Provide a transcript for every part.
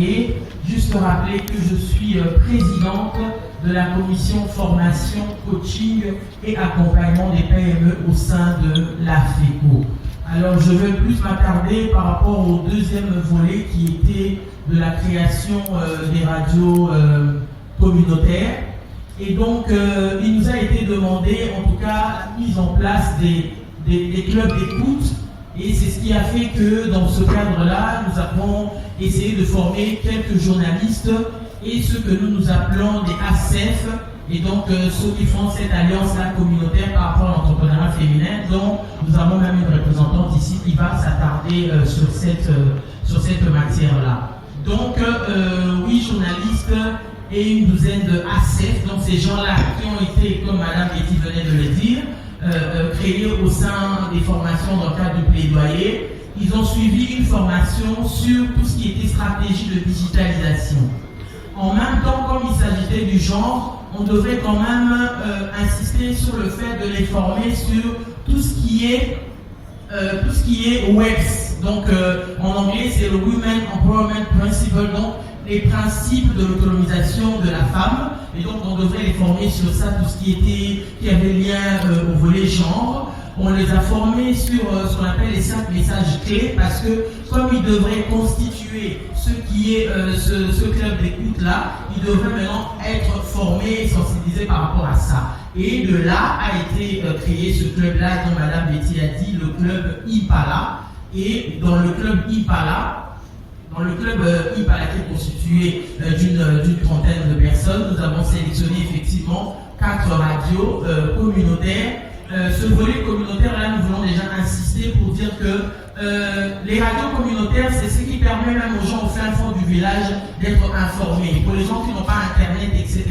Xavier. Juste rappeler que je suis présidente de la commission formation, coaching et accompagnement des PME au sein de l'AFECO. Alors je vais plus m'attarder par rapport au deuxième volet qui était de la création des radios communautaires. Et donc il nous a été demandé en tout cas la mise en place des clubs d'écoute. Et c'est ce qui a fait que dans ce cadre-là, nous avons essayé de former quelques journalistes et ce que nous appelons des ACEF, et donc ceux qui font cette alliance-là communautaire par rapport à l'entrepreneuriat féminin, dont nous avons même une représentante ici qui va s'attarder sur cette matière-là. Donc, 8 journalistes et une douzaine de ACEF, donc ces gens-là qui ont été, comme Madame Betty venait de le dire, créés au sein des formations dans le cadre du plaidoyer. Ils ont suivi une formation sur tout ce qui était stratégie de digitalisation. En même temps, comme il s'agissait du genre, on devrait quand même insister sur le fait de les former sur tout ce qui est WEPS. Donc en anglais, c'est le Women Empowerment Principle, donc les principes de l'autonomisation de la femme. Et donc on devrait les former sur ça, tout ce qui avait lien au volet genre. On les a formés sur ce qu'on appelle les 5 messages clés, parce que comme ils devraient constituer ce qui est ce club d'écoute-là, ils devraient maintenant être formés et sensibilisés par rapport à ça. Et de là a été créé ce club-là dont Madame Betty a dit, le club IPALA. Et dans le club IPALA, qui est constitué d'une trentaine de personnes, nous avons sélectionné effectivement 4 radios communautaires. Ce volet communautaire, là, nous voulons déjà insister pour dire que les radios communautaires, c'est ce qui permet même aux gens au fin fond du village d'être informés. Pour les gens qui n'ont pas Internet, etc.,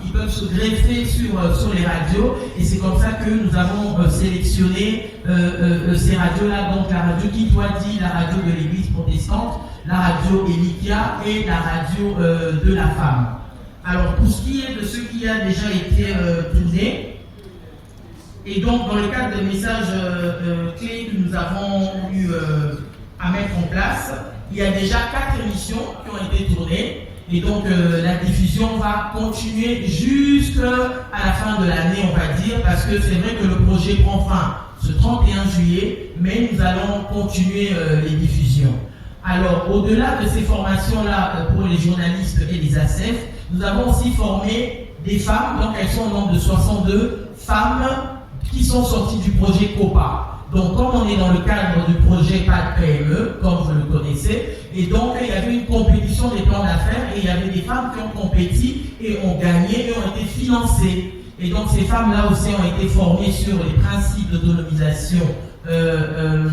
ils peuvent se greffer sur les radios. Et c'est comme ça que nous avons sélectionné ces radios-là. Donc la radio Kitwadi, la radio de l'Église protestante, la radio Elikia et la radio de la femme. Alors pour ce qui est de ce qui a déjà été tourné, et donc, dans le cadre des messages clés que nous avons eu à mettre en place, il y a déjà 4 émissions qui ont été tournées. Et donc, la diffusion va continuer jusqu'à la fin de l'année, on va dire, parce que c'est vrai que le projet prend fin ce 31 juillet, mais nous allons continuer les diffusions. Alors, au-delà de ces formations-là pour les journalistes et les ACEF, nous avons aussi formé des femmes, donc elles sont au nombre de 62 femmes qui sont sortis du projet COPA. Donc, comme on est dans le cadre du projet PAD PME, comme vous le connaissez, et donc il y avait une compétition des plans d'affaires et il y avait des femmes qui ont compéti et ont gagné et ont été financées. Et donc, ces femmes-là aussi ont été formées sur les principes d'autonomisation, le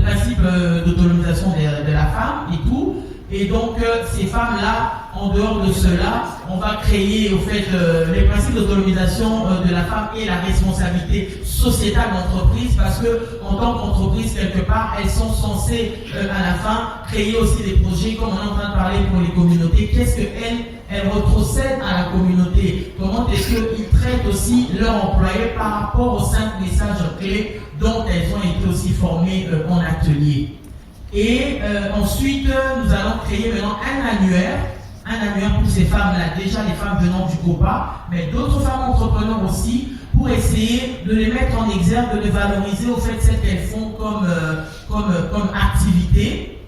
principe d'autonomisation de la femme et tout. Et donc, ces femmes-là, en dehors de cela, on va créer, au fait, les principes d'autonomisation de la femme et la responsabilité sociétale d'entreprise, parce que, en tant qu'entreprise, quelque part, elles sont censées, à la fin, créer aussi des projets, comme on est en train de parler pour les communautés. Qu'est-ce qu'elles retrocèdent à la communauté? Comment est-ce qu'ils traitent aussi leurs employés par rapport aux 5 messages clés dont elles ont été aussi formées en atelier? Et ensuite, nous allons créer maintenant un annuaire pour ces femmes-là, déjà les femmes venant du COPA, mais d'autres femmes entrepreneurs aussi, pour essayer de les mettre en exergue, de les valoriser au fait ce qu'elles font comme activité.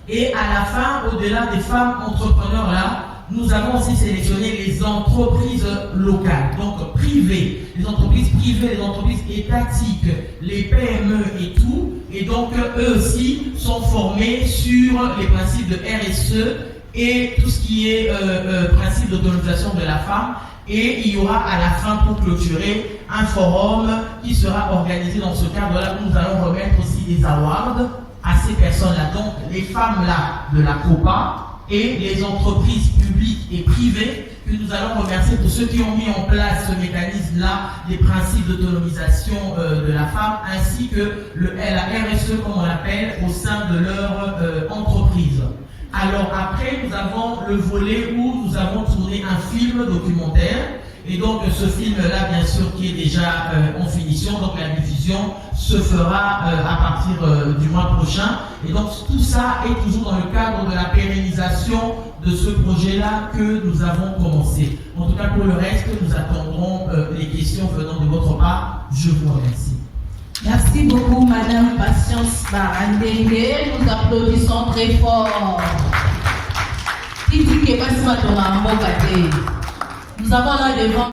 Et à la fin, au-delà des femmes entrepreneurs-là, nous avons aussi sélectionné les entreprises locales, donc privées, les entreprises privées, les entreprises étatiques, les PME et tout. Et donc, eux aussi sont formés sur les principes de RSE et tout ce qui est principe d'autonomisation de la femme. Et il y aura à la fin, pour clôturer, un forum qui sera organisé dans ce cadre-là, où nous allons remettre aussi des awards à ces personnes-là. Donc, les femmes-là de la COPA et les entreprises publiques et privées que nous allons remercier pour ceux qui ont mis en place ce mécanisme-là, les principes d'autonomisation de la femme, ainsi que la RSE, comme on l'appelle, au sein de leur entreprise. Alors après, nous avons le volet où nous avons tourné un film documentaire. Et donc ce film-là, bien sûr, qui est déjà en finition, donc la diffusion se fera à partir du mois prochain. Et donc tout ça est toujours dans le cadre de la pérennisation sujet-là que nous avons commencé. En tout cas, pour le reste, nous attendrons les questions venant de votre part. Je vous remercie. Merci beaucoup, Madame Patience Barandenge. Nous applaudissons très fort. Nous avons là devant